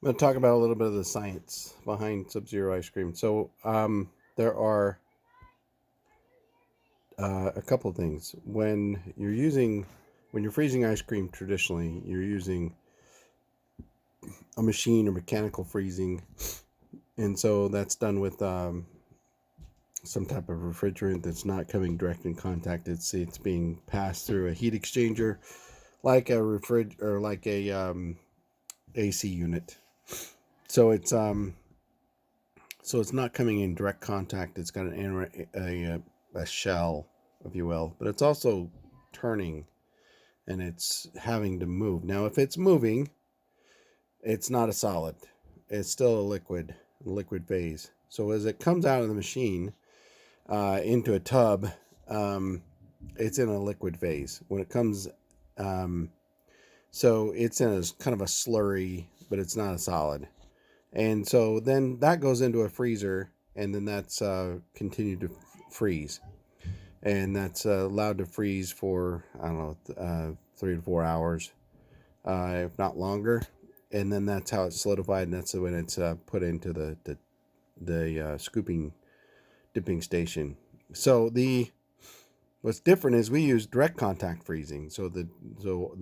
I'm going to talk about a little bit of the science behind Sub-Zero ice cream. There are a couple of things. When you're freezing ice cream traditionally, you're using a machine or mechanical freezing, and so that's done with some type of refrigerant that's not coming direct in contact. It's being passed through a heat exchanger, like a AC unit. So it's not coming in direct contact. It's got a shell, if you will, but it's also turning and it's having to move. Now, if it's moving, it's not a solid. It's still liquid phase. So as it comes out of the machine into a tub, um, it's in a liquid phase. When it comes, um, so it's in a kind of a slurry, but it's not a solid. And so then that goes into a freezer, and then that's continued to freeze, and that's allowed to freeze for I don't know 3 to 4 hours, if not longer, and then that's how it's solidified, and that's when it's put into the scooping dipping station. So the what's different is we use direct contact freezing. So the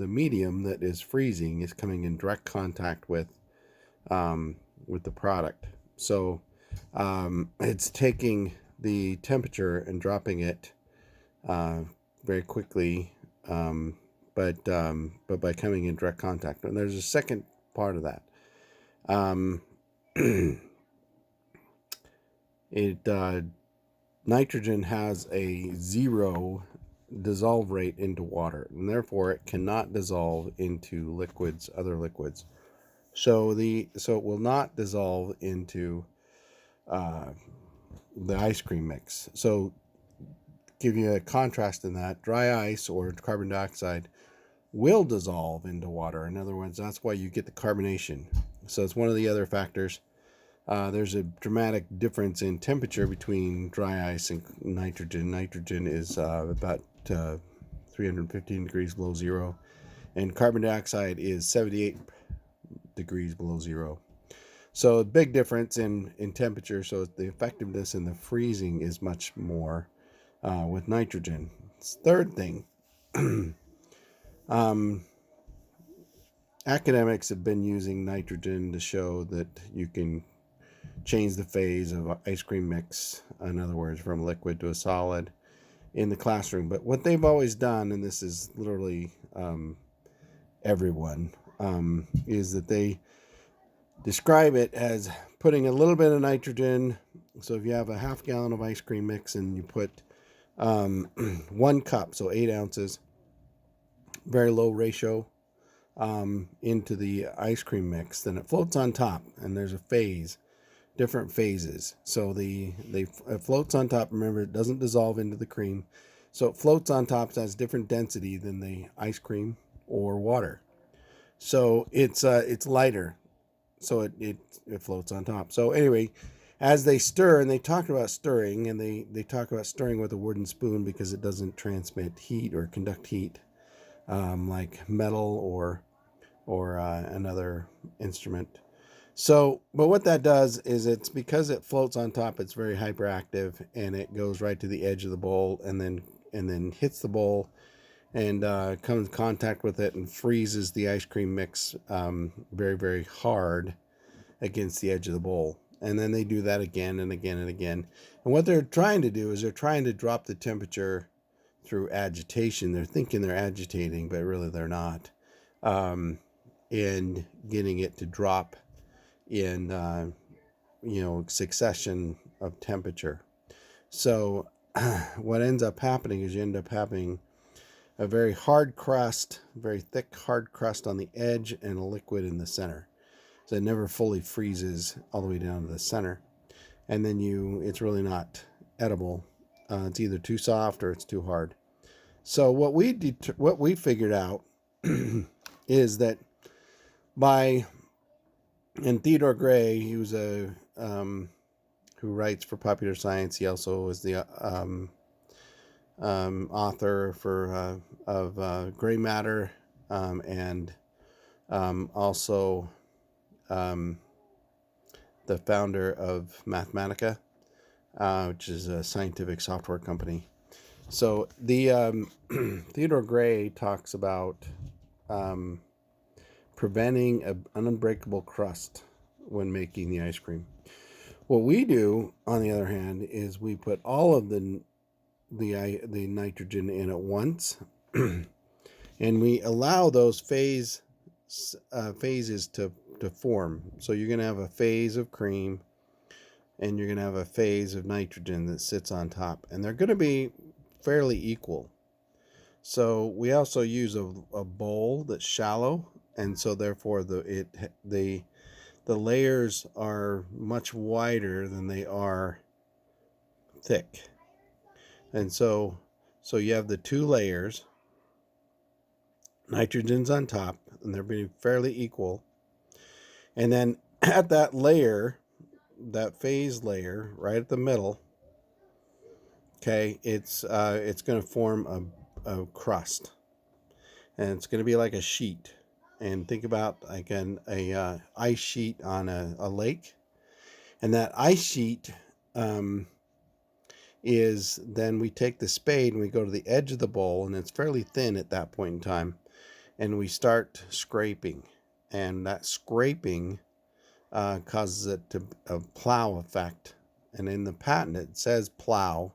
medium that is freezing is coming in direct contact with the product. So it's taking the temperature and dropping it uh, very quickly, but by coming in direct contact. And there's a second part of that. Um, it Nitrogen has a zero dissolve rate into water, and therefore it cannot dissolve into other liquids. So it will not dissolve into uh, the ice cream mix. So give you a contrast in that dry ice or carbon dioxide will dissolve into water. In other words, that's why you get the carbonation. So it's one of the other factors. There's a dramatic difference in temperature between dry ice and nitrogen. Nitrogen is about 315 degrees below zero, and carbon dioxide is 78 degrees below zero. So a big difference in temperature. So the effectiveness in the freezing is much more with nitrogen. Third thing, um, academics have been using nitrogen to show that you can change the phase of ice cream mix, in other words, from liquid to a solid in the classroom. But what they've always done, and this is literally everyone, is that they describe it as putting a little bit of nitrogen. So if you have a half gallon of ice cream mix and you put 1 cup, so 8 ounces, very low ratio, into the ice cream mix, then it floats on top, and there's a phase, different phases. So it floats on top. Remember, it doesn't dissolve into the cream, so it floats on top. So it has different density than the ice cream or water. So it's lighter, so it floats on top. So anyway, as they stir, and they talk about stirring, and they talk about stirring with a wooden spoon because it doesn't transmit heat or conduct heat like metal or another instrument. So, but what that does is it's because it floats on top, it's very hyperactive, and it goes right to the edge of the bowl, and then hits the bowl and comes in contact with it and freezes the ice cream mix very very hard against the edge of the bowl. And then they do that again and again and again. And what they're trying to do is they're trying to drop the temperature through agitation. They're thinking they're agitating, but really they're not. And getting it to drop in succession of temperature. So what ends up happening is you end up having a very hard crust, very thick hard crust on the edge, and a liquid in the center. So it never fully freezes all the way down to the center, and then it's really not edible. It's either too soft or it's too hard. So what we figured out is that by and Theodore Gray, he was a who writes for Popular Science. He also was the author of Gray Matter, and also the founder of Mathematica, which is a scientific software company. So the Theodore Gray talks about preventing an unbreakable crust when making the ice cream. What we do, on the other hand, is we put all of the nitrogen in at once, and we allow those phases to form. So you're going to have a phase of cream, and you're going to have a phase of nitrogen that sits on top, and they're going to be fairly equal. So we also use a bowl that's shallow, and so therefore the layers are much wider than they are thick. And so you have the two layers, nitrogen's on top, and they're being fairly equal. And then at that layer, that phase layer, right at the middle, okay, it's going to form a crust, and it's going to be like a sheet. And think about like a ice sheet on a lake, and that ice sheet is, then we take the spade and we go to the edge of the bowl, and it's fairly thin at that point in time, and we start scraping, and that scraping causes it to a plow effect. And in the patent it says plow.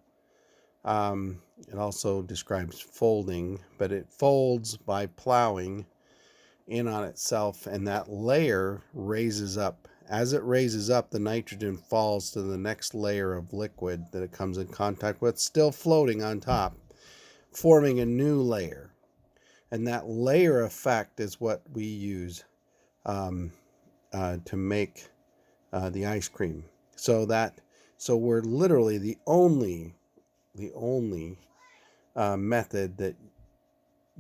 It also describes folding, but it folds by plowing in on itself, and that layer raises up. As it raises up, the nitrogen falls to the next layer of liquid that it comes in contact with, still floating on top, forming a new layer. And that layer effect is what we use to make the ice cream. So we're literally the only method that,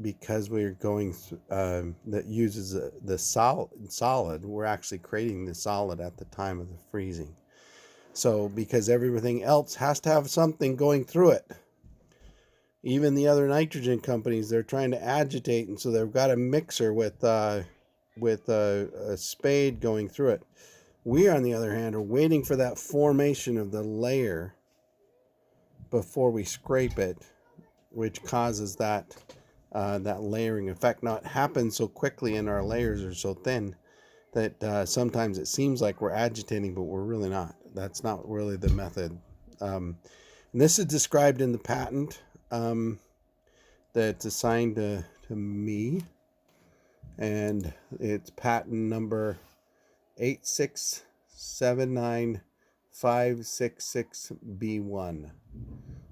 because we're going that uses the solid, we're actually creating the solid at the time of the freezing. So because everything else has to have something going through it, even the other nitrogen companies, they're trying to agitate, and so they've got a mixer with a spade going through it. We, on the other hand, are waiting for that formation of the layer before we scrape it, which causes that layering effect. Now, it happens so quickly, and our layers are so thin that sometimes it seems like we're agitating, but we're really not. That's not really the method. And this is described in the patent that's assigned to me, and it's patent number 8679566B1.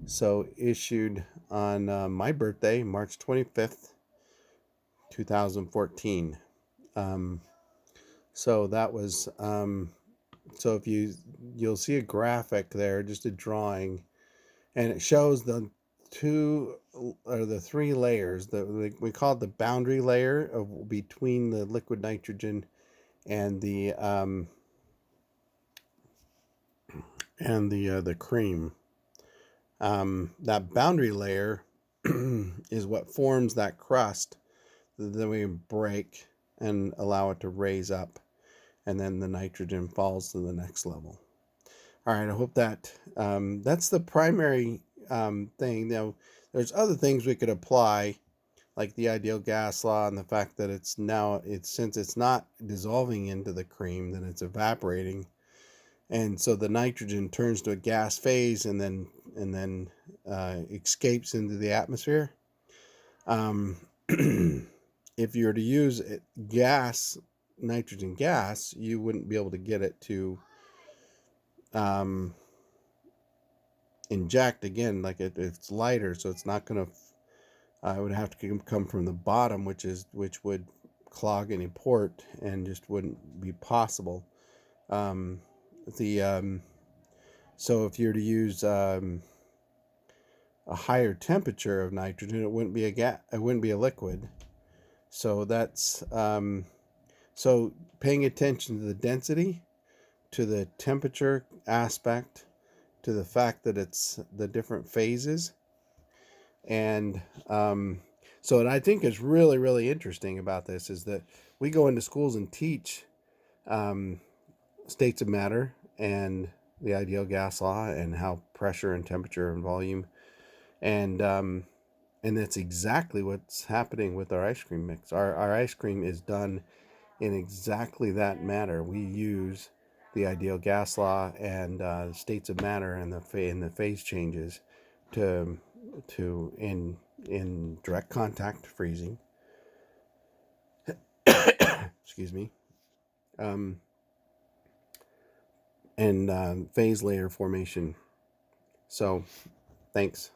So issued on my birthday, March 25th, 2014. So that was, so if you'll see a graphic there, just a drawing, and it shows the three layers that we call it the boundary layer of between the liquid nitrogen and the cream. That boundary layer is what forms that crust that then we break and allow it to raise up, and then the nitrogen falls to the next level. All right, I hope that that's the primary thing. Now, there's other things we could apply, like the ideal gas law, and the fact that since it's not dissolving into the cream, then it's evaporating, and so the nitrogen turns to a gas phase and then escapes into the atmosphere. If you were to use nitrogen gas, you wouldn't be able to get it to inject again. Like it's lighter, so it's not going to. It would have to come from the bottom, which would clog any port and just wouldn't be possible. So if you were to use a higher temperature of nitrogen, it wouldn't be it wouldn't be a liquid. So that's so paying attention to the density, to the temperature aspect, to the fact that it's the different phases. And so what I think is really, really interesting about this is that we go into schools and teach um, states of matter and the ideal gas law and how pressure and temperature and volume and that's exactly what's happening with our ice cream mix. Our ice cream is done in exactly that manner. We use the ideal gas law and states of matter and the phase changes to in direct contact freezing. Excuse me. Um, and phase layer formation. So, thanks.